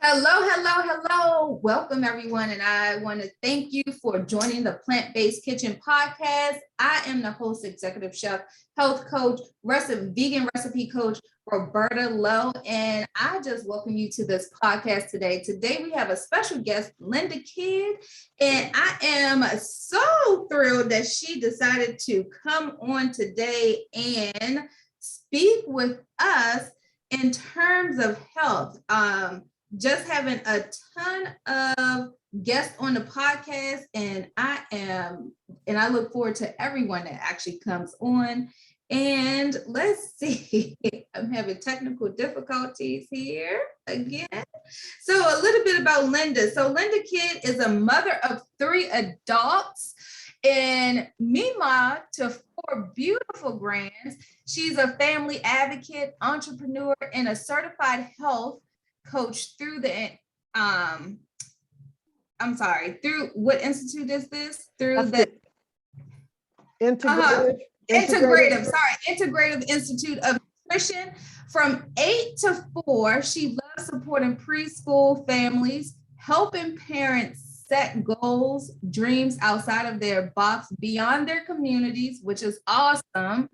Hello, hello, hello. Welcome, everyone. And I want to thank you for joining the Plant-Based Kitchen podcast. I am the host, executive chef, health coach, vegan recipe coach, Roberta Lowe. And I just welcome you to this podcast today. Today, we have a special guest, Linda Kidd. And I am so thrilled that she decided to come on today and speak with us in terms of health. Just having a ton of guests on the podcast, and I look forward to everyone that actually comes on. And let's see, I'm having technical difficulties here again. So a little bit about Linda. So Linda Kidd is a mother of 3 adults and Mima to 4 beautiful grands. She's a family advocate, entrepreneur, and a certified health coach through the through what institute is this? Through the Integrative Institute of Nutrition. From 8 to 4, she loves supporting preschool families, helping parents set goals, dreams outside of their box, beyond their communities, which is awesome.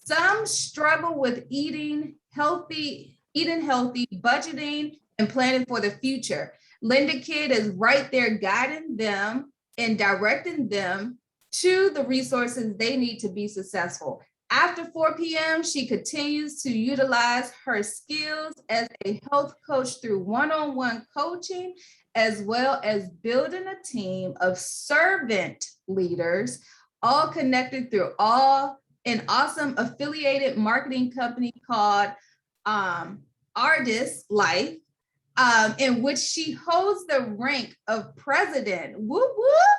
Some struggle with eating healthy, budgeting, and planning for the future. Linda Kidd is right there guiding them and directing them to the resources they need to be successful. After 4 p.m., she continues to utilize her skills as a health coach through one-on-one coaching, as well as building a team of servant leaders, all connected through an awesome affiliated marketing company called Artist Life, in which she holds the rank of president. Whoop, whoop.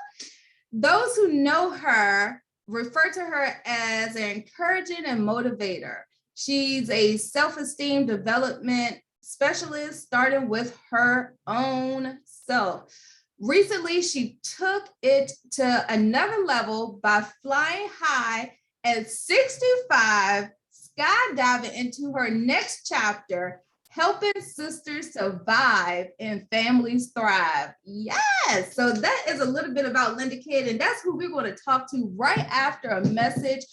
Those who know her refer to her as an encourager and motivator. She's a self-esteem development specialist, starting with her own self. Recently, she took it to another level by flying high at 65, skydiving into her next chapter, helping sisters survive and families thrive. Yes. So that is a little bit about Linda Kidd, and that's who we're going to talk to right after a message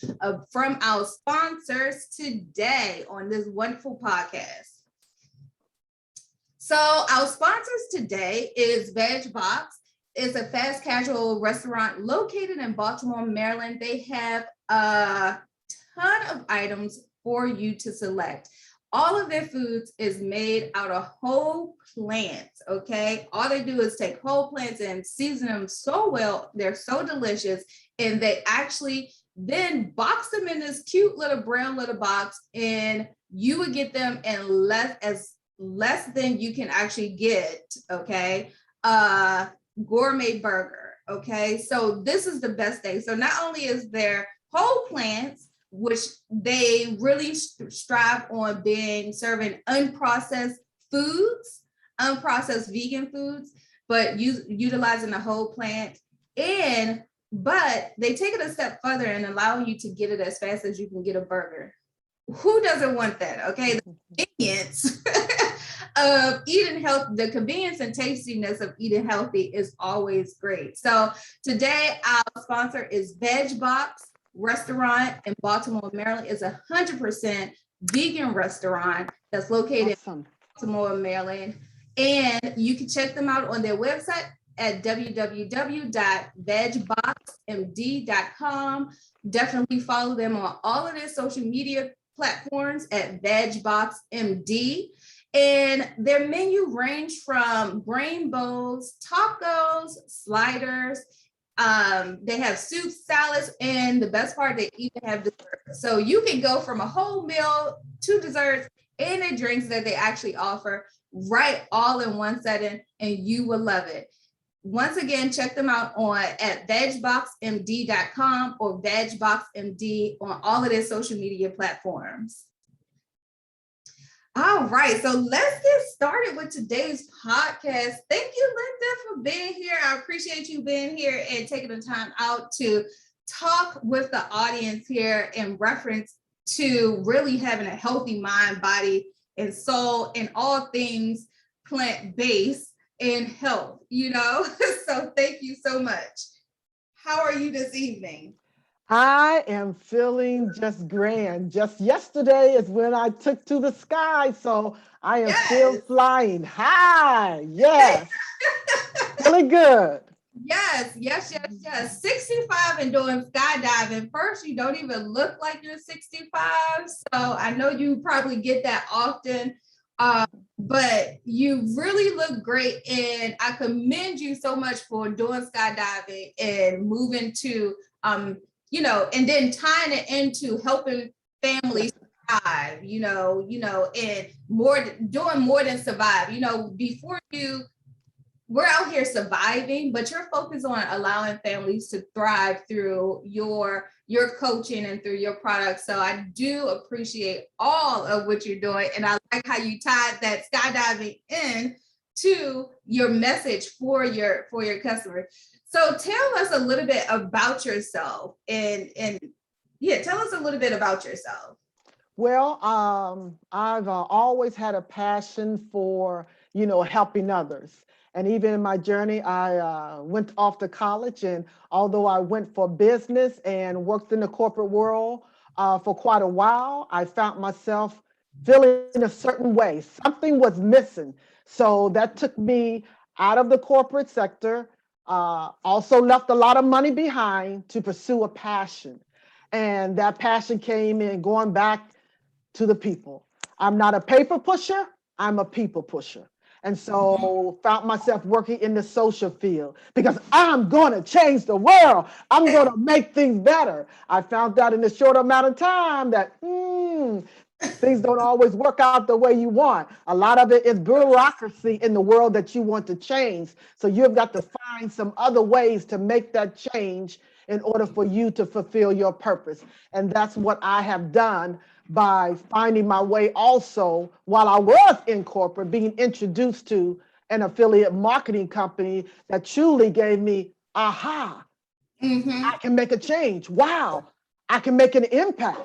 from our sponsors today on this wonderful podcast. So our sponsors today is VegBox. It's a fast casual restaurant located in Baltimore, Maryland. They have a ton of items for you to select. All of their foods is made out of whole plants, okay? All they do is take whole plants and season them so well. They're so delicious. And they actually then box them in this cute little brown little box, and you would get them in less than you can actually get, okay? Gourmet burger, okay? So this is the best thing. So not only is there whole plants, which they really strive on serving unprocessed foods, unprocessed vegan foods, but utilizing the whole plant. But they take it a step further and allow you to get it as fast as you can get a burger. Who doesn't want that? Okay, the convenience of eating healthy, the convenience and tastiness of eating healthy is always great. So today our sponsor is VegBox restaurant in Baltimore, Maryland. Is 100% vegan restaurant that's located in Baltimore, Maryland. And you can check them out on their website at www.vegboxmd.com. Definitely follow them on all of their social media platforms at VegBoxMD. And their menu range from grain bowls, tacos, sliders. They have soups, salads, and the best part, they even have dessert. So you can go from a whole meal to desserts and the drinks that they actually offer right all in one setting, and you will love it. Once again, check them out at vegboxmd.com or VegBoxMD on all of their social media platforms. All right, so let's get started with today's podcast. Thank you, Linda, for being here. I appreciate you being here and taking the time out to talk with the audience here in reference to really having a healthy mind, body, and soul, and all things plant-based and health, you know? So thank you so much. How are you this evening? I am feeling just grand. Just yesterday is when I took to the sky, so I am still Yes. flying high. Yes, feeling good. Yes, yes, yes, yes. 65 and doing skydiving. First, you don't even look like you're 65. So I know you probably get that often. Uh, but you really look great. And I commend you so much for doing skydiving and moving to and then tying it into helping families survive, and doing more than survive. Before we're out here surviving, but you're focused on allowing families to thrive through your coaching and through your products. So I do appreciate all of what you're doing. And I like how you tied that skydiving in to your message for your customers. So tell us a little bit about yourself and yeah, tell us a little bit about yourself. Well, I've always had a passion for, helping others. And even in my journey, I went off to college. And although I went for business and worked in the corporate world for quite a while, I found myself feeling a certain way. Something was missing. So that took me out of the corporate sector, also left a lot of money behind to pursue a passion. And that passion came in going back to the people. I'm not a paper pusher, I'm a people pusher. And so found myself working in the social field because I'm going to change the world. I'm going to make things better. I found out in a short amount of time that things don't always work out the way you want. A lot of it is bureaucracy in the world that you want to change. So you've got to find some other ways to make that change in order for you to fulfill your purpose. And that's what I have done by finding my way also while I was in corporate, being introduced to an affiliate marketing company that truly gave me, aha, I can make a change. Wow, I can make an impact.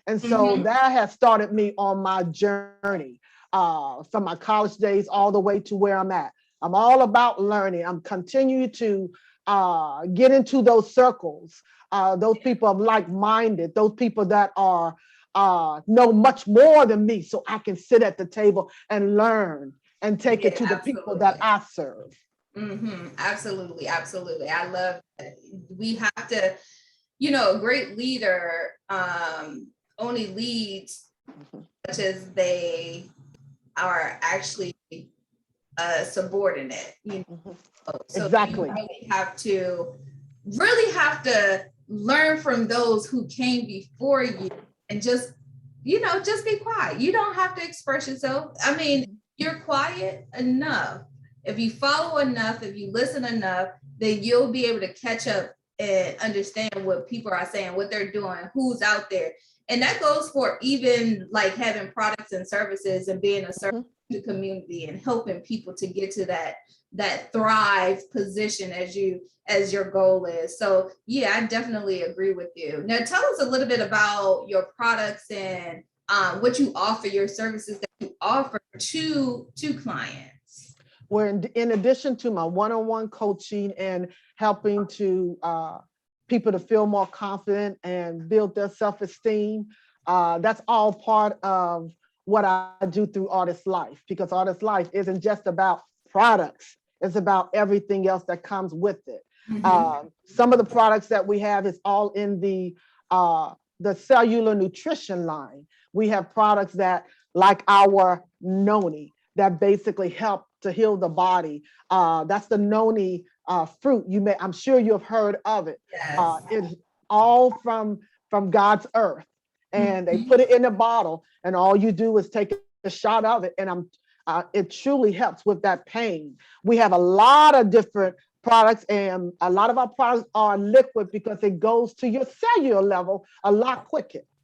And so that has started me on my journey from my college days all the way to where I'm at. I'm all about learning. I'm continuing to get into those circles, those people of like-minded, those people that are know much more than me, so I can sit at the table and learn and take Yeah, it to the people that absolutely. I serve. Absolutely, absolutely. I love that. We have to, a great leader only leads much as they are actually subordinate, So you Exactly. really have to learn from those who came before you and just be quiet. You don't have to express yourself. I mean, you're quiet enough. If you follow enough, if you listen enough, then you'll be able to catch up and understand what people are saying, what they're doing, who's out there. And that goes for even like having products and services and being a service to the community and helping people to get to that thrive position as your goal is. So yeah, I definitely agree with you. Now tell us a little bit about your products and what you offer, your services that you offer to clients. Where in addition to my one-on-one coaching and helping to people to feel more confident and build their self-esteem, that's all part of what I do through Artist Life, because Artist Life isn't just about products, it's about everything else that comes with it. Some of the products that we have is all in the cellular nutrition line. We have products that, like our noni, that basically help to heal the body. That's the noni fruit. I'm sure you have heard of it. Yes. It's all from God's earth, and they put it in a bottle, and all you do is take a shot of it, and it truly helps with that pain. We have a lot of different products, and a lot of our products are liquid because it goes to your cellular level a lot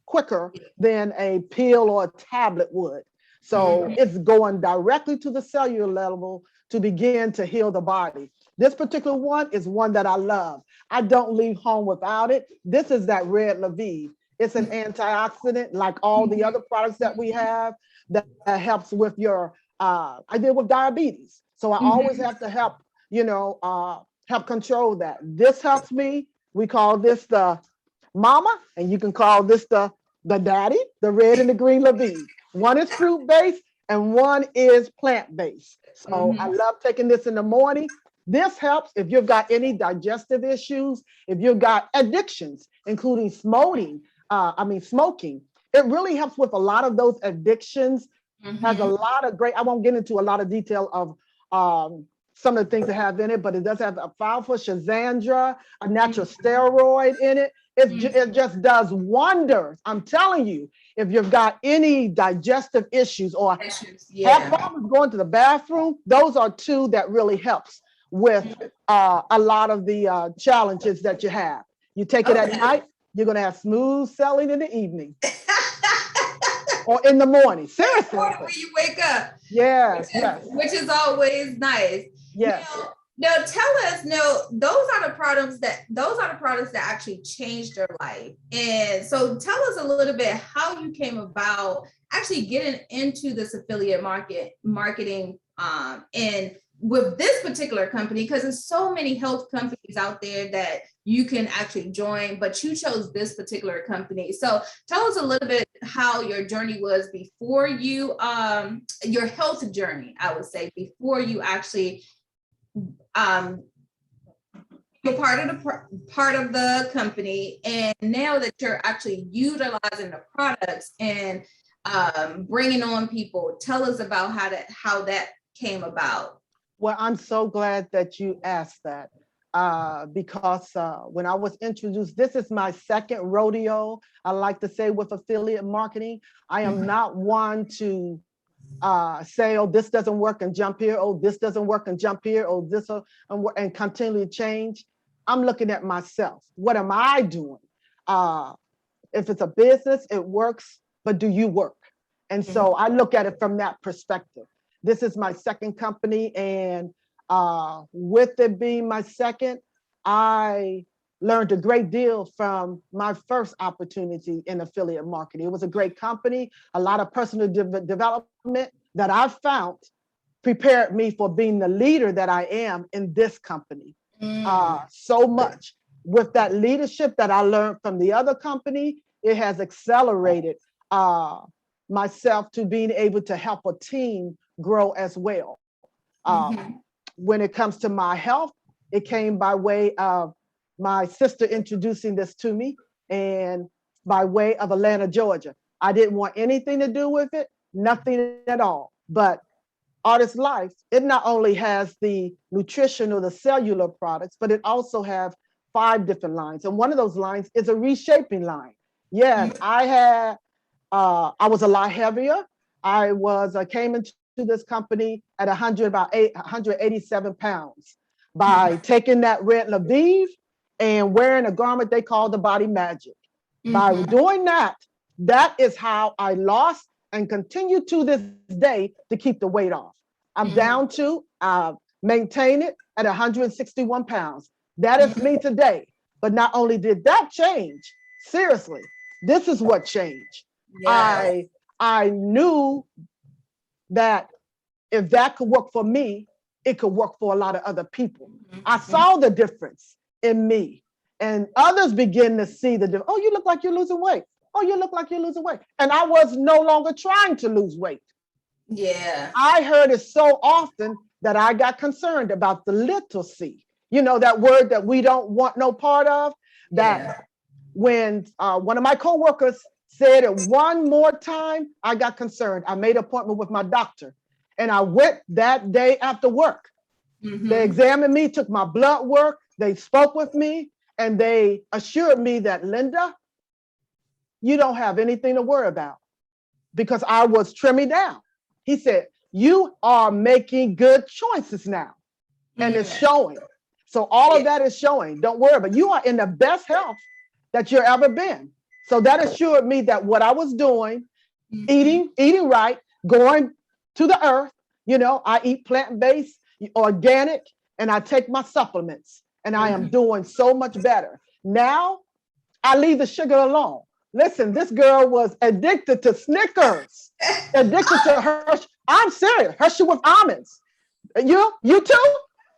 quicker than a pill or a tablet would. So it's going directly to the cellular level to begin to heal the body. This particular one is one that I love. I don't leave home without it. This is that red Lviv. It's an antioxidant like all the other products that we have that helps with your I deal with diabetes. So I always have to help, help control that. This helps me. We call this the mama, and you can call this the daddy, the red and the green Levine. One is fruit-based and one is plant-based. So I love taking this in the morning. This helps if you've got any digestive issues, if you've got addictions, including smoking. It really helps with a lot of those addictions. Has a lot of great, I won't get into a lot of detail of some of the things that have in it, but it does have a powerful Shazandra, a natural steroid in it. It just does wonders. I'm telling you, if you've got any digestive issues or have problems going to the bathroom, those are two that really helps with a lot of the challenges that you have. You take it at night, you're going to have smooth sailing in the evening. Or in the morning, seriously. When you wake up. Yes, which is always nice. Yes. Now tell us, those are the products that actually changed your life. And so tell us a little bit how you came about actually getting into this affiliate marketing and with this particular company, because there's so many health companies out there that you can actually join, but you chose this particular company. So tell us a little bit how your journey was before you, your health journey, I would say, before you actually you're part of the company, and now that you're actually utilizing the products and bringing on people. Tell us about how that came about. Well, I'm so glad that you asked that because when I was introduced, this is my second rodeo, I like to say, with affiliate marketing. I am not one to say, oh, this doesn't work and jump here. Oh, this doesn't work and jump here. Oh, this and continually change. I'm looking at myself. What am I doing? If it's a business, it works, but do you work? And so I look at it from that perspective. This is my second company, and with it being my second, I learned a great deal from my first opportunity in affiliate marketing. It was a great company, a lot of personal development that I found prepared me for being the leader that I am in this company. So much with that leadership that I learned from the other company, it has accelerated myself to being able to help a team grow as well. When it comes to my health, it came by way of my sister introducing this to me, and by way of Atlanta, Georgia. I didn't want anything to do with it, nothing at all. But Artist Life, it not only has the nutrition or the cellular products, but it also has 5 different lines. And one of those lines is a reshaping line. Yes, I was a lot heavier. I came into this company at 187 pounds by taking that red Lviv and wearing a garment they call the body magic. By doing that, that is how I lost and continue to this day to keep the weight off. I'm down to maintain it at 161 pounds. That is me today. But not only did that change, seriously, this is what changed. Yes. I knew that if that could work for me, it could work for a lot of other people. I saw the difference in me, and others begin to see the difference. Oh, you look like you're losing weight. Oh, you look like you're losing weight. And I was no longer trying to lose weight. Yeah. I heard it so often that I got concerned about the little c. You know, that word that we don't want no part of. That when one of my coworkers said it one more time, I got concerned. I made an appointment with my doctor, and I went that day after work. They examined me, took my blood work, they spoke with me, and they assured me that, Linda, you don't have anything to worry about, because I was trimming down. He said, you are making good choices now, and it's showing. So all of that is showing. Don't worry about it. You are in the best health that you've ever been. So that assured me that what I was doing, eating right, going to the earth, I eat plant-based, organic, and I take my supplements, and I am doing so much better. Now, I leave the sugar alone. Listen, this girl was addicted to Snickers, addicted to I'm serious. Hershey with almonds. You too?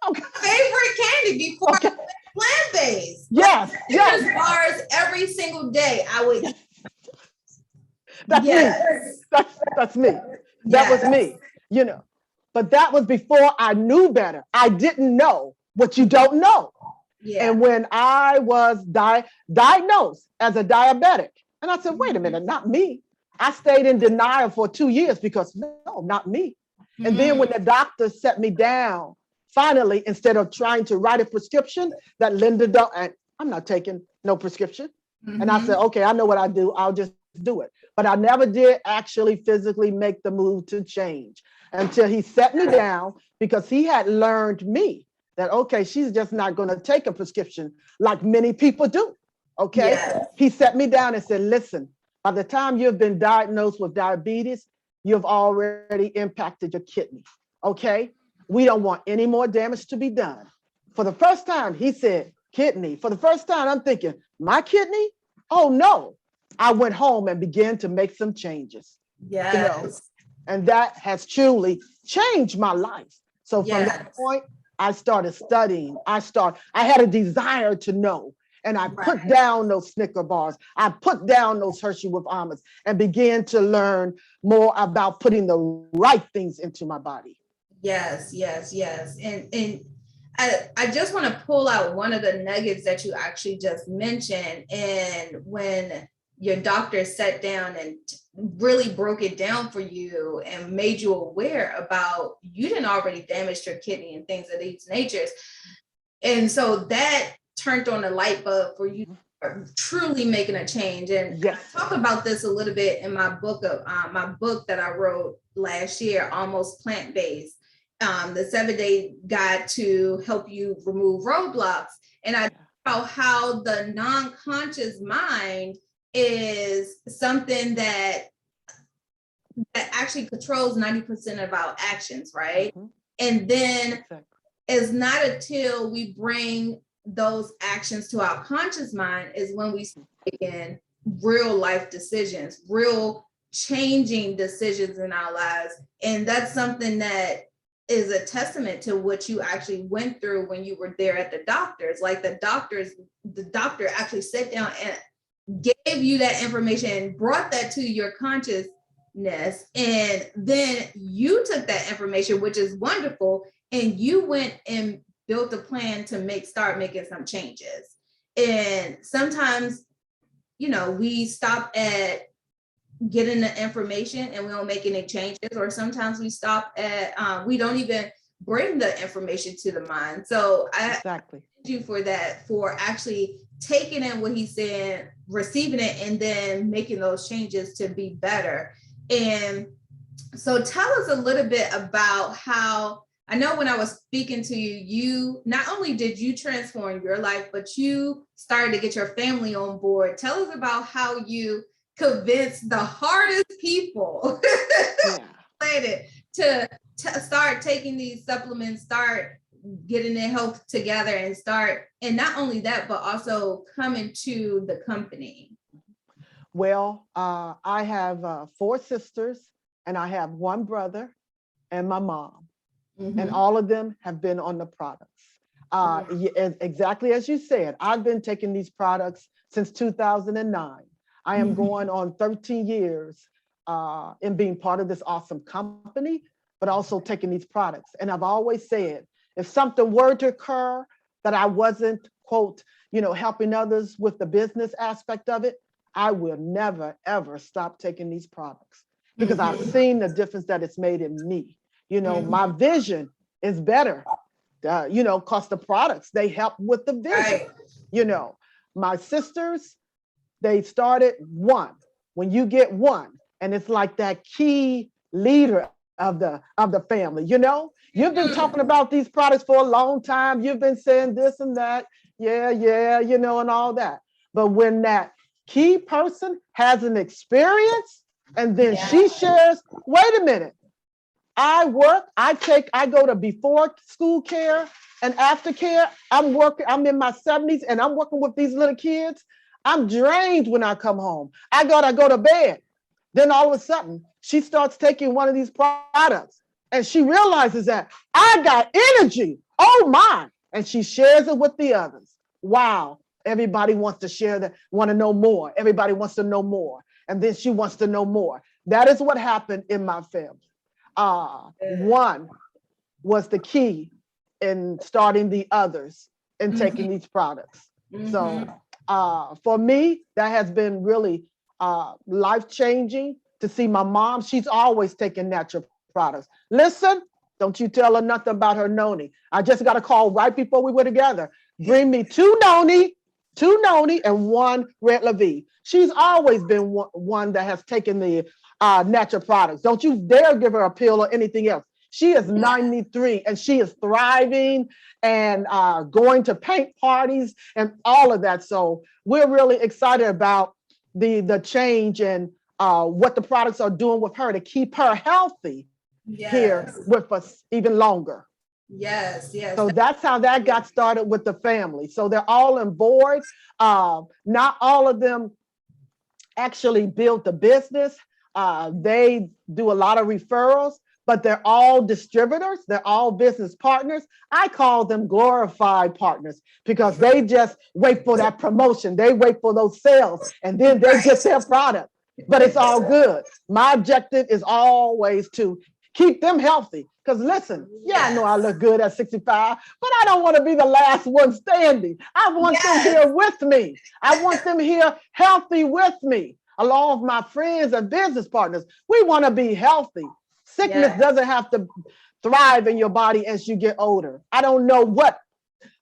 Okay. Favorite candy before Okay. I went plant-based. Yes, yes. Citrus bars every single day. I would eat. That's Yes. me. That's me. That was Yes. me, you know. But that was before I knew better. I didn't know what you don't know. Yeah. And when I was diagnosed as a diabetic, and I said, wait a minute, not me. I stayed in denial for 2 years because no, not me. And then when the doctor set me down, finally, instead of trying to write a prescription that Linda don't, and I'm not taking no prescription. And I said, okay, I know what I do. I'll just do it. But I never did actually physically make the move to change until he set me down, because he had learned me that, okay, she's just not going to take a prescription like many people do. Okay. Yes. He set me down and said, listen, by the time you've been diagnosed with diabetes, you've already impacted your kidney. Okay. We don't want any more damage to be done. For the first time, he said, kidney. For the first time, I'm thinking, my kidney? Oh no. I went home and began to make some changes. Yes. You know, and that has truly changed my life. So from that point, I started studying. I had a desire to know. And I put down those Snicker bars. I put down those Hershey with almonds and began to learn more about putting the right things into my body. Yes, yes, yes. And I just want to pull out one of the nuggets that you actually just mentioned. And when your doctor sat down and really broke it down for you and made you aware about you didn't already damage your kidney and things of these natures. And so that turned on the light bulb for you truly making a change. And I talk about this a little bit in my book that I wrote last year, Almost Plant-Based, the 7-day guide to help you remove roadblocks. And I talk about how the non-conscious mind is something that actually controls 90% of our actions, right? And then it's not until we bring those actions to our conscious mind is when we start making real life decisions, real changing decisions in our lives. And that's something that is a testament to what you actually went through when you were there at the doctor's. Like the doctor actually sat down and gave you that information and brought that to your consciousness. And then you took that information, which is wonderful, and you went and built a plan to start making some changes. And sometimes, we stop at getting the information and we don't make any changes, or sometimes we stop at, we don't even bring the information to the mind. So I thank you for that, for actually taking in what he said, receiving it, and then making those changes to be better. And so tell us a little bit about how, I know when I was speaking to you, you not only did you transform your life, but you started to get your family on board. Tell us about how you convinced the hardest people to start taking these supplements, start getting their health together, and not only that, but also coming to the company. Well, I have 4 sisters, and I have 1 brother and my mom. And all of them have been on the products. Exactly as you said, I've been taking these products since 2009. I am going on 13 years in being part of this awesome company, but also taking these products. And I've always said, if something were to occur that I wasn't, quote, helping others with the business aspect of it, I will never, ever stop taking these products, because I've seen the difference that it's made in me. My vision is better, because the products, they help with the vision. Right. My sisters, they started 1. When you get 1, and it's like that key leader of the family, you've been talking about these products for a long time. You've been saying this and that. Yeah, and all that. But when that key person has an experience and then she shares, wait a minute, I go to before school care and after care. I'm in my 70s and I'm working with these little kids. I'm drained when I come home. I gotta go to bed. Then all of a sudden, she starts taking one of these products and she realizes that I got energy. Oh my. And she shares it with the others. Wow. Everybody wants to share that, want to know more. Everybody wants to know more. And then she wants to know more. That is what happened in my family. One was the key in starting the others and taking these products. So for me, that has been really life-changing to see my mom. She's always taken natural products. Listen, don't you tell her nothing about her noni. I just got a call right before we were together. Bring me two noni and one red Levy. She's always been one that has taken the natural products. Don't you dare give her a pill or anything else. She is 93 and she is thriving and going to paint parties and all of that. So we're really excited about the change and what the products are doing with her to keep her healthy here with us even longer. Yes. So that's how that got started with the family. So they're all on board. Not all of them actually built the business. They do a lot of referrals, but they're all distributors. They're all business partners. I call them glorified partners because they just wait for that promotion. They wait for those sales and then they get their product, but it's all good. My objective is always to keep them healthy. Because listen, I know I look good at 65, but I don't want to be the last one standing. I want them here with me. I want them here healthy with me, along with my friends and business partners. We want to be healthy. Sickness doesn't have to thrive in your body as you get older. I don't know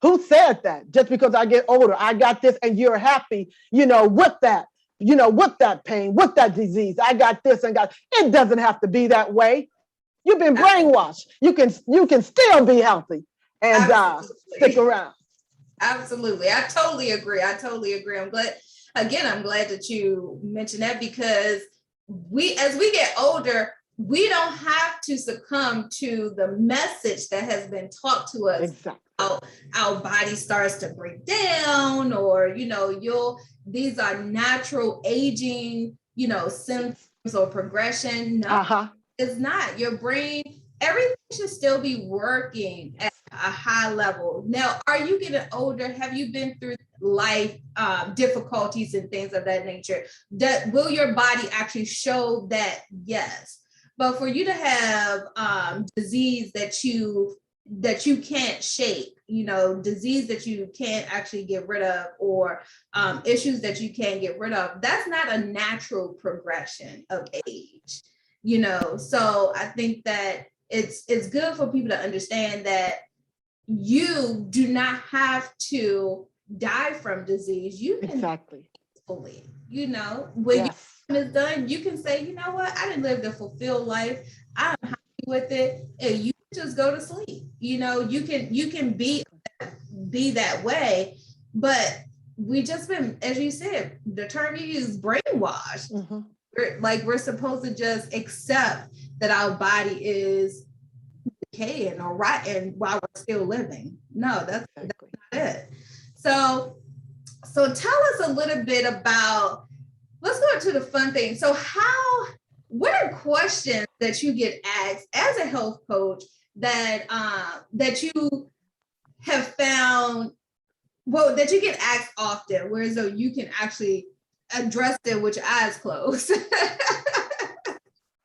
who said that. Just because I get older, I got this and you're happy, with that, with that pain, with that disease. I got this and it doesn't have to be that way. You've been brainwashed. You can still be healthy and stick around. Absolutely. I totally agree. I'm glad that you mentioned that because as we get older, we don't have to succumb to the message that has been taught to us. Exactly. Our body starts to break down or, these are natural aging, symptoms or progression. No, it's not. Your brain, everything should still be working at a high level. Now, are you getting older? Have you been through life difficulties and things of that nature? Will your body actually show that? Yes. But for you to have disease that you can't shake, disease that you can't actually get rid of or issues that you can't get rid of, that's not a natural progression of age. So I think that it's good for people to understand that you do not have to die from disease. You can fully, when your time is done, you can say, you know what, I didn't live the fulfilled life. I'm happy with it. And you just go to sleep. You can be that way, but we just been, as you said, the term you use, brainwashed. We're supposed to just accept that our body is decaying or rotten while we're still living. No, that's not it. So tell us a little bit about, let's go into the fun thing. So what are questions that you get asked as a health coach that you have found, that you get asked often, whereas though you can actually address it with your eyes closed?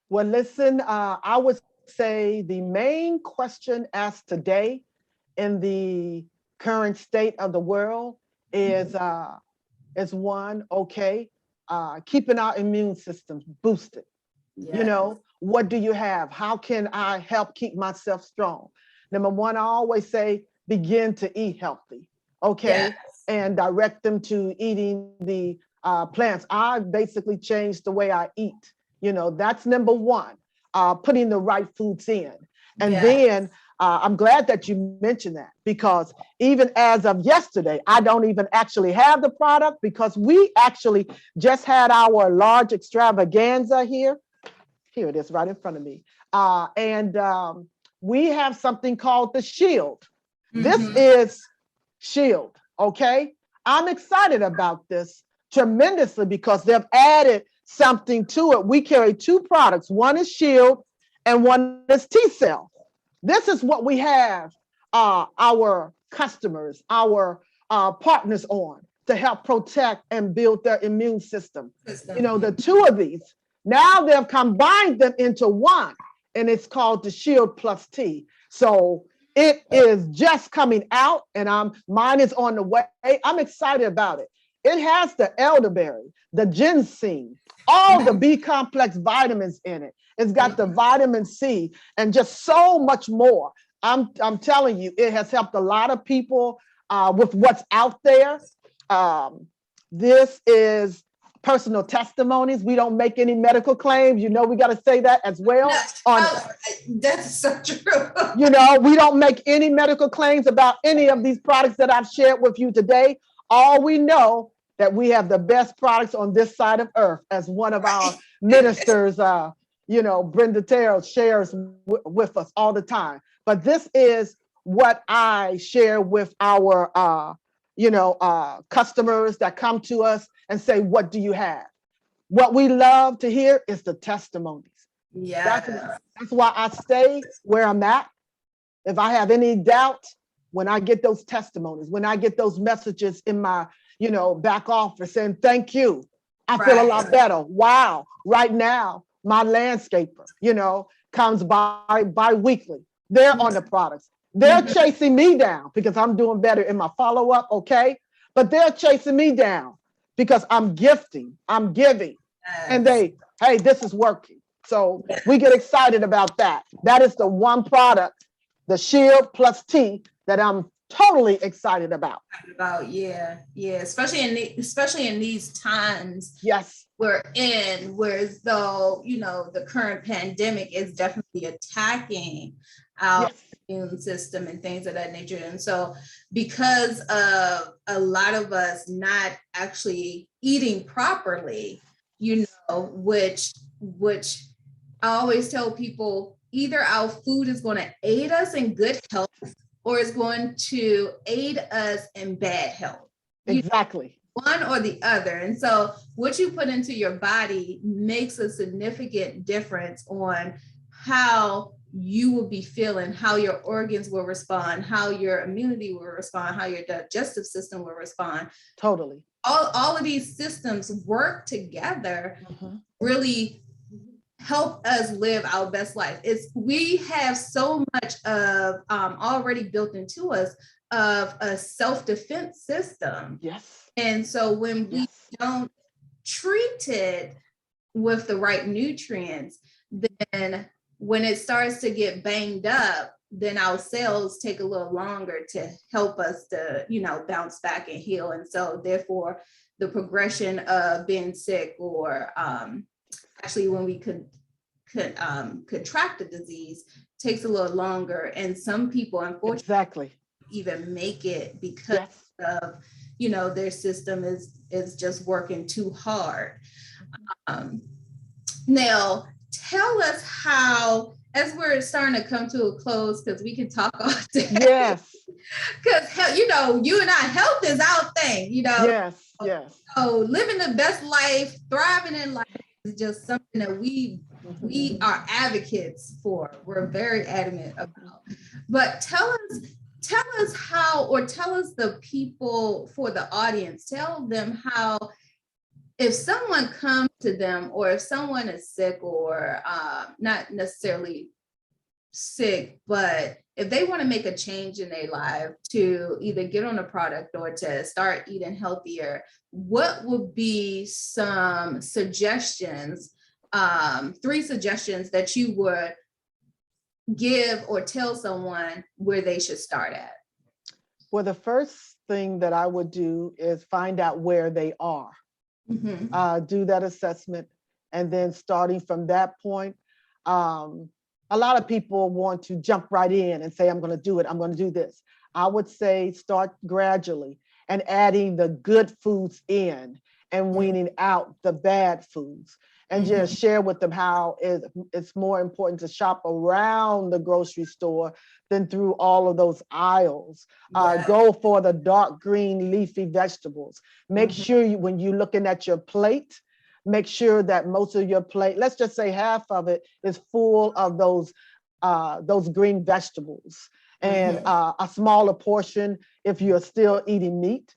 Well, listen, I would say the main question asked today in the current state of the world is one, keeping our immune systems boosted. What do you have? How can I help keep myself strong? Number one, I always say, begin to eat healthy, and direct them to eating the plants. I basically changed the way I eat. That's number one, putting the right foods in. And then I'm glad that you mentioned that, because even as of yesterday, I don't even actually have the product because we actually just had our large extravaganza here. Here it is right in front of me. And we have something called the Shield. This is Shield, okay? I'm excited about this tremendously because they've added something to it. We carry two products. One is Shield and one is T-Cell. This is what we have our customers, our partners on to help protect and build their immune system. You know, the two of these, now they've combined them into one, and it's called the Shield Plus T. So it is just coming out, and mine is on the way. I'm excited about it. It has the elderberry, the ginseng, all the B complex vitamins in it. It's got the vitamin C and just so much more. I'm telling you, it has helped a lot of people with what's out there. This is personal testimonies. We don't make any medical claims. You know, we got to say that as well. That's so true. You know, we don't make any medical claims about any of these products that I've shared with you today. All we know that we have the best products on this side of earth, as one of our ministers, you know, Brenda Terrell shares with us all the time. But this is what I share with our, customers that come to us and say, what do you have? What we love to hear is the testimonies. Yeah. That's why I stay where I'm at. If I have any doubt, when I get those testimonies, when I get those messages in my, back office saying, thank you, I feel a lot better. Wow. Right now, my landscaper, comes by bi-weekly. They're on the products. They're chasing me down because I'm doing better in my follow-up, okay? But they're chasing me down because I'm gifting, I'm giving. And hey, this is working. So we get excited about that. That is the one product, the Shield Plus T, that I'm totally excited about. Yeah, especially in these times. Yes. We're in, whereas though, the current pandemic is definitely attacking our immune system and things of that nature. And so because of a lot of us not actually eating properly, which I always tell people, either our food is going to aid us in good health or it's going to aid us in bad health. Exactly. One or the other. And so what you put into your body makes a significant difference on how you will be feeling, how your organs will respond, how your immunity will respond, how your digestive system will respond. Totally. All of these systems work together, really help us live our best life. We have so much of already built into us of a self-defense system. Yes. And so when we don't treat it with the right nutrients, then when it starts to get banged up, then our cells take a little longer to help us to, bounce back and heal. And so therefore the progression of being sick or actually when we could contract the disease takes a little longer. And some people, unfortunately, even make it because of, their system is just working too hard. Now, tell us how, as we're starting to come to a close, because we can talk all day. Yes. Because, you and I, health is our thing, Yes. So living the best life, thriving in life is just something that we are advocates for. We're very adamant about. But tell us how, or tell us the people, for the audience, tell them how, if someone comes to them, or if someone is sick or not necessarily sick, but if they want to make a change in their life to either get on a product or to start eating healthier, what would be some suggestions, 3 suggestions that you would give or tell someone where they should start at? Well, the first thing that I would do is find out where they are. Do that assessment, and then starting from that point, a lot of people want to jump right in and say, I'm going to do it, I'm going to do this. I would say start gradually and adding the good foods in and weaning out the bad foods, and just share with them how it's more important to shop around the grocery store than through all of those aisles. Go for the dark green leafy vegetables. Make sure when you're looking at your plate make sure that most of your plate, let's just say half of it, is full of those green vegetables, and a smaller portion if you're still eating meat.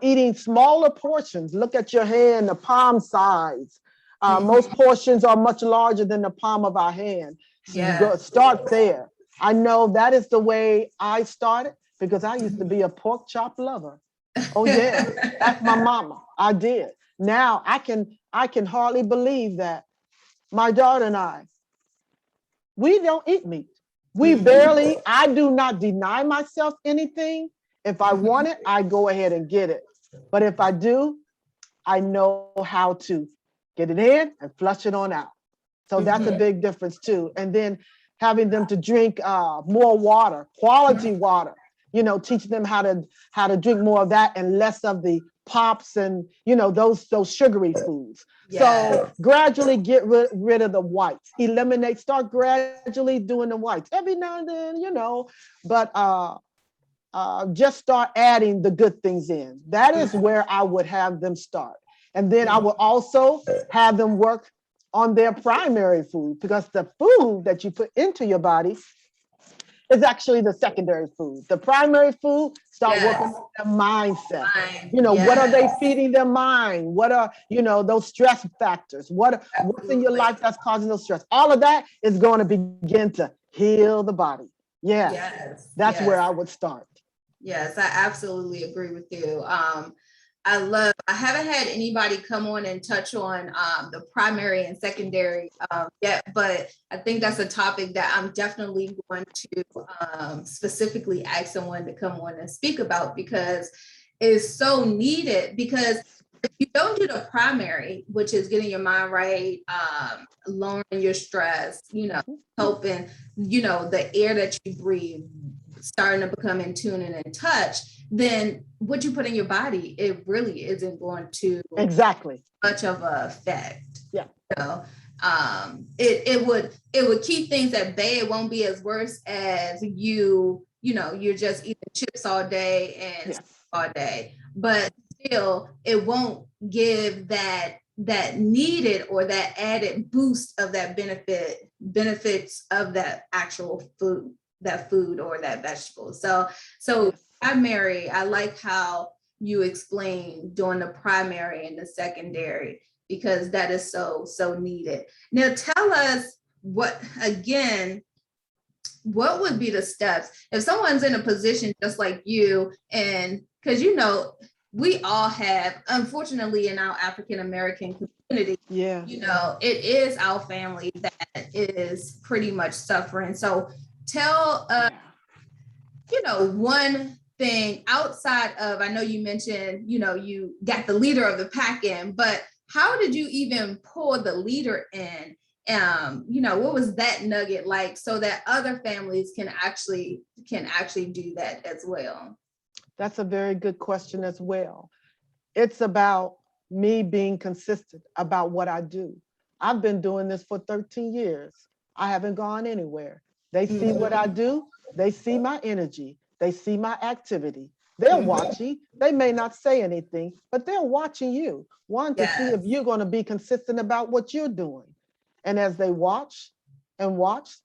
Eating smaller portions. Look at your hand, the palm size. Most portions are much larger than the palm of our hand. So you go start there. I know that is the way I started, because I used to be a pork chop lover. Oh yeah, that's my mama. I did. Now I can hardly believe that my daughter and we don't eat meat. I do not deny myself anything. If I want it, I go ahead and get it. But if I do, I know how to get it in and flush it on out. So that's a big difference too. And then having them to drink more water, quality water, teaching them how to drink more of that and less of the pops and, those sugary foods. So gradually get rid of the whites, start gradually doing the whites every now and then, but just start adding the good things in. That is where I would have them start. And then I will also have them work on their primary food, because the food that you put into your body is actually the secondary food. The primary food, start working on their mindset. What are they feeding their mind? What are, those stress factors? What's in your life that's causing those stress? All of that is going to begin to heal the body. That's where I would start. Yes, I absolutely agree with you. I haven't had anybody come on and touch on the primary and secondary yet, but I think that's a topic that I'm definitely going to specifically ask someone to come on and speak about, because it's so needed. Because if you don't do the primary, which is getting your mind right, lowering your stress, helping, the air that you breathe, starting to become in tune and in touch, then what you put in your body, it really isn't going to much of an effect. It would keep things at bay. It won't be as worse as you're just eating chips all day and all day, but still it won't give that needed or that added boost of that benefits of that actual food, or that vegetable. So primary, I like how you explain doing the primary and the secondary, because that is so needed. Now tell us what would be the steps if someone's in a position just like you, and because we all have, unfortunately, in our African American community, it is our family that is pretty much suffering. So tell us, one thing outside of, I know you mentioned, you got the leader of the pack in, but how did you even pull the leader in? What was that nugget like, so that other families can actually do that as well? That's a very good question as well. It's about me being consistent about what I do. I've been doing this for 13 years. I haven't gone anywhere. They see what I do. They see my energy. They see my activity. They're watching. They may not say anything, but they're watching you, to see if you're going to be consistent about what you're doing. And as they watch and watch,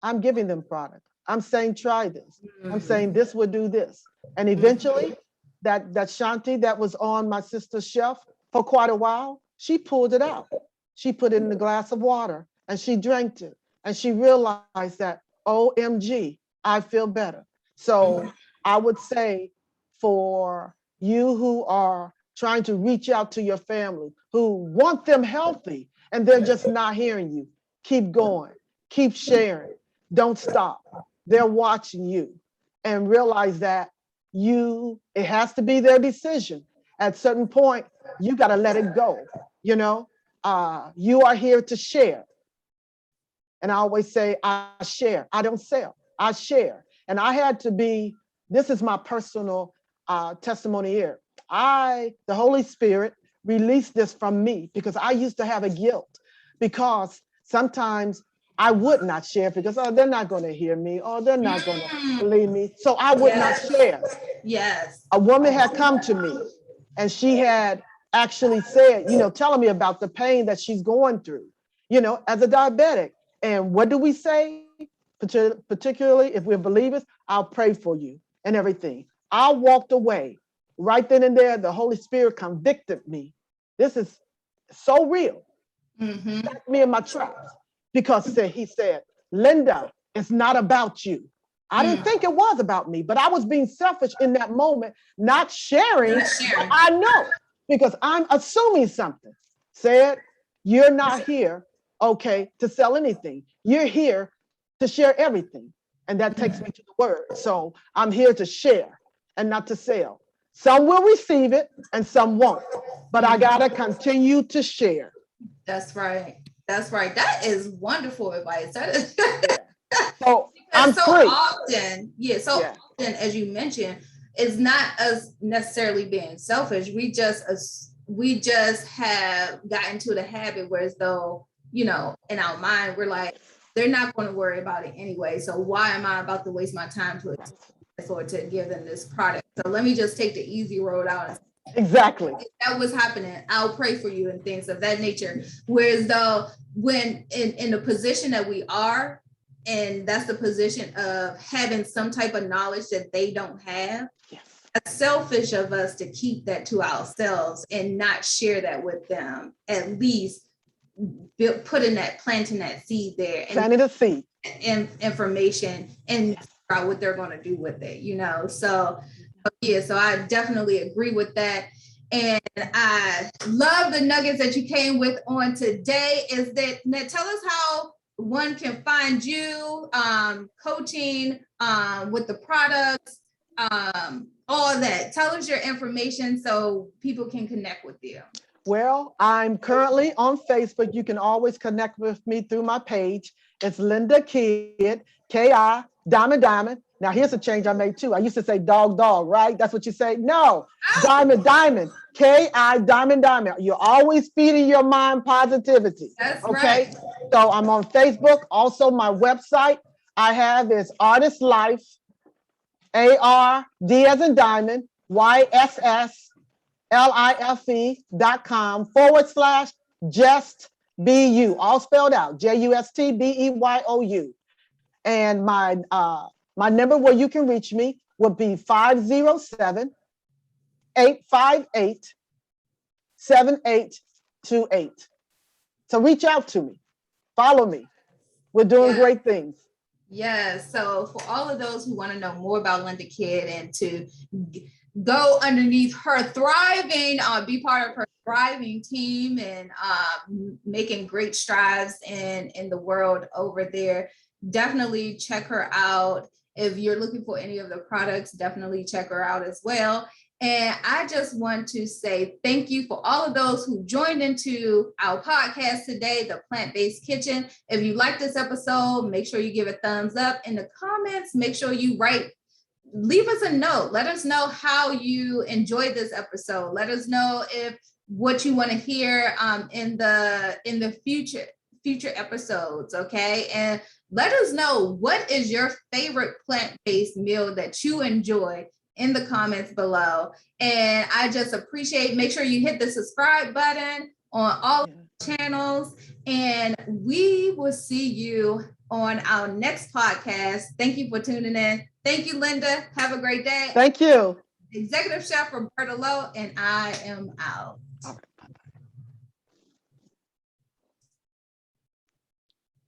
I'm giving them product. I'm saying, try this. I'm saying this would do this. And eventually that Shanti that was on my sister's shelf for quite a while, she pulled it out. She put it in a glass of water and she drank it. And she realized that, OMG, I feel better. So I would say, for you who are trying to reach out to your family, who want them healthy and they're just not hearing you, keep going, keep sharing, don't stop. They're watching you, and realize that it has to be their decision. At a certain point, you got to let it go. You are here to share. And I always say, I share. I don't sell. I share. And I had to be, this is my personal testimony here. The Holy Spirit released this from me, because I used to have a guilt, because sometimes I would not share, because they're not going to hear me, or they're not going to believe me. So I would not share. Yes. A woman had come to me, and she had actually said, telling me about the pain that she's going through, as a diabetic. And what do we say? Particularly if we're believers, I'll pray for you and everything. I walked away right then and there. The Holy Spirit convicted me. This is so real. Stopped me in my tracks because he said, Linda, it's not about you. I didn't think it was about me, but I was being selfish in that moment, not sharing what I know, because I'm assuming something. Said, you're not here, okay, to sell anything. You're here to share everything. And that takes me to the word. So I'm here to share and not to sell. Some will receive it and some won't, but I gotta continue to share. That's right. That's right. That is wonderful advice. That is so I'm so free. Often, often, as you mentioned, it's not us necessarily being selfish. We just have gotten to the habit where, as though, in our mind, we're like, they're not going to worry about it anyway. So why am I about to waste my time to give them this product? So let me just take the easy road out. Exactly. If that was happening, I'll pray for you and things of that nature. Whereas though, when in the position that we are, and that's the position of having some type of knowledge that they don't have, it's selfish of us to keep that to ourselves and not share that with them. At least planting that seed there, and planting a seed, information, and figure out what they're going to do with it. So I definitely agree with that. And I love the nuggets that you came with on today. Tell us how one can find you, coaching, with the products, all that. Tell us your information so people can connect with you. Well, I'm currently on Facebook. You can always connect with me through my page. It's Linda Kidd, K-I, Diamond. Now, here's a change I made too. I used to say dog, right? That's what you say. No, Diamond, K-I, Diamond. You're always feeding your mind positivity. That's okay? Right. So I'm on Facebook. Also, my website I have is Artist Life, A-R-D as in Diamond, YSSLIFE.com/just be you, all spelled out, JUSTBEYOU. And my number where you can reach me would be 507-858-7828. So reach out to me, follow me. We're doing great things. Yes. So for all of those who want to know more about Linda Kidd and to go underneath her thriving, be part of her thriving team and making great strides in the world over there, definitely check her out. If you're looking for any of the products, definitely check her out as well. And I just want to say thank you for all of those who joined into our podcast today, The Plant-Based Kitchen. If you like this episode, make sure you give a thumbs up. In the comments, make sure you leave us a note. Let us know how you enjoyed this episode. Let us know if what you want to hear in the future episodes, okay? And let us know, what is your favorite plant-based meal that you enjoy in the comments below. And I just appreciate, make sure you hit the subscribe button on all channels, and we will see you on our next podcast. Thank you for tuning in. Thank you, Linda. Have a great day. Thank you. Executive Chef Roberta Lowe, and I am out. All right.